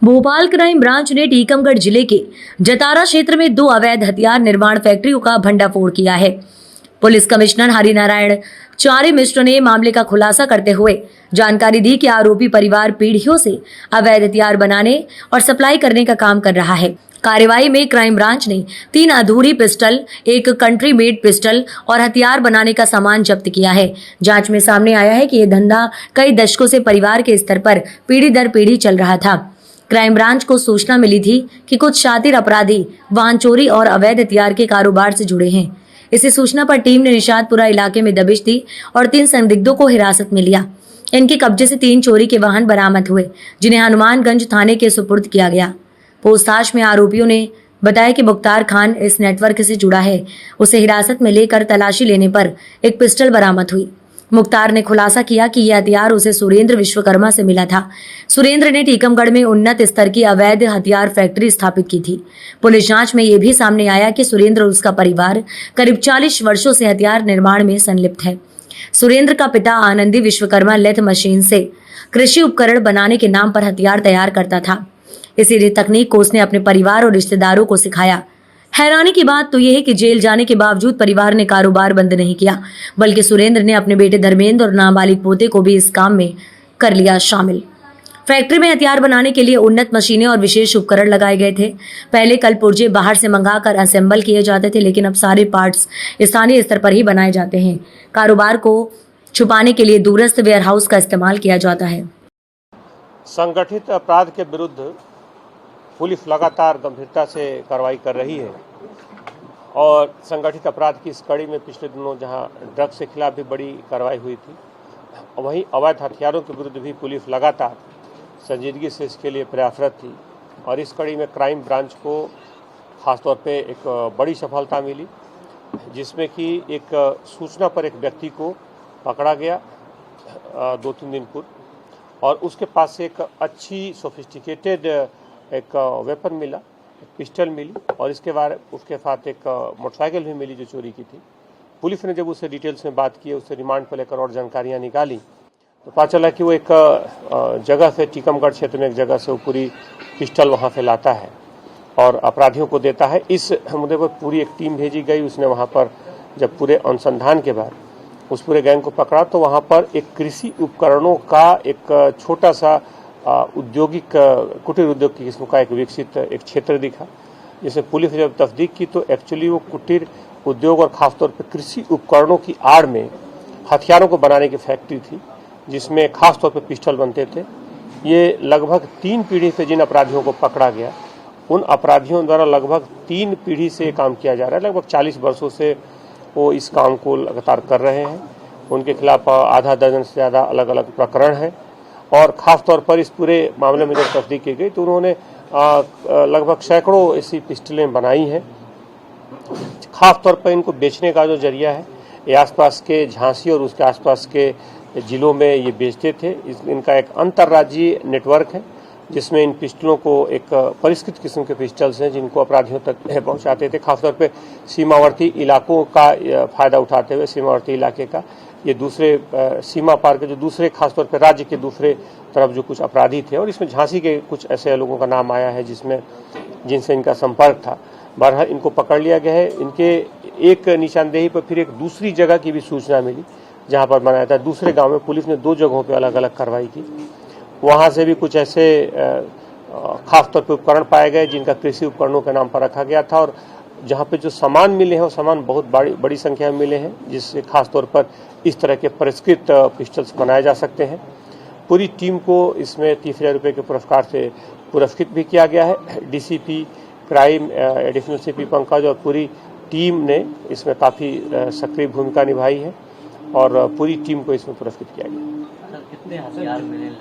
Bhopal crime branch ने टीकमगढ़ जिले के जतारा क्षेत्र में 2 अवैध हथियार निर्माण फैक्ट्रियों का भंडाफोड़ किया है। पुलिस कमिश्नर हरिनारायण चारी मिश्र ने मामले का खुलासा करते हुए जानकारी दी कि आरोपी परिवार पीढ़ियों से अवैध हथियार बनाने और सप्लाई करने का काम कर रहा है। कार्यवाही में क्राइम ब्रांच ने 3 अधूरी पिस्टल, 1 कंट्री मेड पिस्टल और हथियार बनाने का सामान जब्त किया है। जांच में सामने आया है कि यह धंधा कई दशकों से परिवार के स्तर पर पीढ़ी दर पीढ़ी चल रहा था। क्राइम ब्रांच को सूचना मिली थी कि कुछ शातिर अपराधी वाहन चोरी और अवैध हथियार के कारोबार से जुड़े हैं। इसी सूचना पर टीम ने निशादपुरा इलाके में दबिश दी और 3 संदिग्धों को हिरासत में लिया। इनके कब्जे से 3 चोरी के वाहन बरामद हुए, जिन्हें हनुमानगंज थाने के सुपुर्द किया गया। पूछताछ में आरोपियों ने बताया कि मुख्तार खान इस नेटवर्क से जुड़ा है। उसे हिरासत में लेकर तलाशी लेने पर एक पिस्टल बरामद हुई। मुख्तार ने खुलासा किया कि यह हथियार उसे सुरेंद्र विश्वकर्मा से मिला था। सुरेंद्र ने टीकमगढ़ में उन्नत स्तर की अवैध हथियार फैक्ट्री स्थापित की थी। पुलिस जांच में यह भी सामने आया कि सुरेंद्र और उसका परिवार करीब 40 वर्षों से हथियार निर्माण में संलिप्त है। सुरेंद्र का पिता आनंदी विश्वकर्मा लेथ मशीन से कृषि उपकरण बनाने के नाम पर हथियार तैयार करता था। इसी तकनीक को उसने अपने परिवार और रिश्तेदारों को सिखाया। हैरानी की बात तो यह है कि जेल जाने के बावजूद परिवार ने कारोबार बंद नहीं किया, बल्कि सुरेंद्र ने अपने बेटे धर्मेंद्र और नाबालिग पोते को भी इस काम में कर लिया शामिल। फैक्ट्री में हथियार बनाने के लिए उन्नत मशीनें और विशेष उपकरण लगाए गए थे। पहले कल पुर्जे बाहर से मंगाकर असेंबल किए जाते थे, लेकिन अब सारे पार्ट्स स्थानीय स्तर पर ही बनाए जाते हैं। कारोबार को छुपाने के लिए दूरस्थ वेयरहाउस का इस्तेमाल किया जाता है। संगठित अपराध के विरुद्ध पुलिस लगातार गंभीरता से कार्रवाई कर रही है और संगठित अपराध की इस कड़ी में पिछले दिनों जहां ड्रग्स के खिलाफ भी बड़ी कार्रवाई हुई थी, वहीं अवैध हथियारों के विरुद्ध भी पुलिस लगातार संजीदगी से इसके लिए प्रयासरत थी। और इस कड़ी में क्राइम ब्रांच को खासतौर पे एक बड़ी सफलता मिली, जिसमें कि एक सूचना पर एक व्यक्ति को पकड़ा गया 2-3 दिन पूर्व, और उसके पास से एक अच्छी सोफिस्टिकेटेड एक वेपन मिला, एक पिस्टल मिली, और उसके साथ एक मोटरसाइकिल भी मिली जो चोरी की थी। पुलिस ने जब उससे डिटेल्स में बात की, उससे रिमांड पर लेकर और जानकारियां निकाली, तो पता चला कि वो एक जगह से, टीकमगढ़ क्षेत्र में एक जगह से वो पूरी पिस्टल वहां से लाता है और अपराधियों को देता है। इस मुद्दे पर पूरी एक टीम भेजी गई। उसने वहां पर जब पूरे अनुसंधान के बाद उस पूरे गैंग को पकड़ा, तो वहां पर एक कृषि उपकरणों का एक छोटा सा औद्योगिक कुटीर उद्योग की किस्म का एक विकसित एक क्षेत्र दिखा, जिसे पुलिस ने जब तस्दीक की तो एक्चुअली वो कुटीर उद्योग और खासतौर पर कृषि उपकरणों की आड़ में हथियारों को बनाने की फैक्ट्री थी, जिसमें खासतौर पर पिस्टल बनते थे। ये लगभग 3 पीढ़ी से जिन अपराधियों को पकड़ा गया, उन अपराधियों द्वारा लगभग 3 पीढ़ी से काम किया जा रहा है। लगभग 40 वर्षों से वो इस काम को लगातार कर रहे हैं। उनके खिलाफ आधा दर्जन से ज़्यादा अलग अलग प्रकरण है, और ख़ास तौर पर इस पूरे मामले में जब तस्दीक की गई तो उन्होंने लगभग सैकड़ों ऐसी पिस्टलें बनाई हैं। ख़ास तौर पर इनको बेचने का जो जरिया है, ये आसपास के झांसी और उसके आसपास के ज़िलों में ये बेचते थे। इनका एक अंतर्राज्यीय नेटवर्क है, जिसमें इन पिस्टलों को एक परिष्कृत किस्म के पिस्टल्स हैं जिनको अपराधियों तक पहुंचाते थे। खासतौर पे सीमावर्ती इलाकों का फ़ायदा उठाते हुए सीमावर्ती इलाके का ये दूसरे सीमा पार के जो दूसरे खासतौर पे राज्य के दूसरे तरफ जो कुछ अपराधी थे, और इसमें झांसी के कुछ ऐसे लोगों का नाम आया है जिनसे इनका संपर्क था। बहरहाल इनको पकड़ लिया गया है। इनके एक निशानदेही पर फिर एक दूसरी जगह की भी सूचना मिली जहाँ पर बनाया था। दूसरे गाँव में पुलिस ने 2 जगहों पर अलग अलग कार्रवाई की। वहाँ से भी कुछ ऐसे खासतौर पर उपकरण पाए गए जिनका कृषि उपकरणों के नाम पर रखा गया था, और जहाँ पे जो सामान मिले हैं वो सामान बहुत बड़ी संख्या में मिले हैं, जिससे खासतौर पर इस तरह के परिष्कृत पिस्टल्स बनाए जा सकते हैं। पूरी टीम को इसमें 30,000 रुपये के पुरस्कार से पुरस्कृत भी किया गया है। DCP crime additional CP Pankaj और पूरी टीम ने इसमें काफ़ी सक्रिय भूमिका निभाई है, और पूरी टीम को इसमें पुरस्कृत किया गया। कितने हथियार मिले?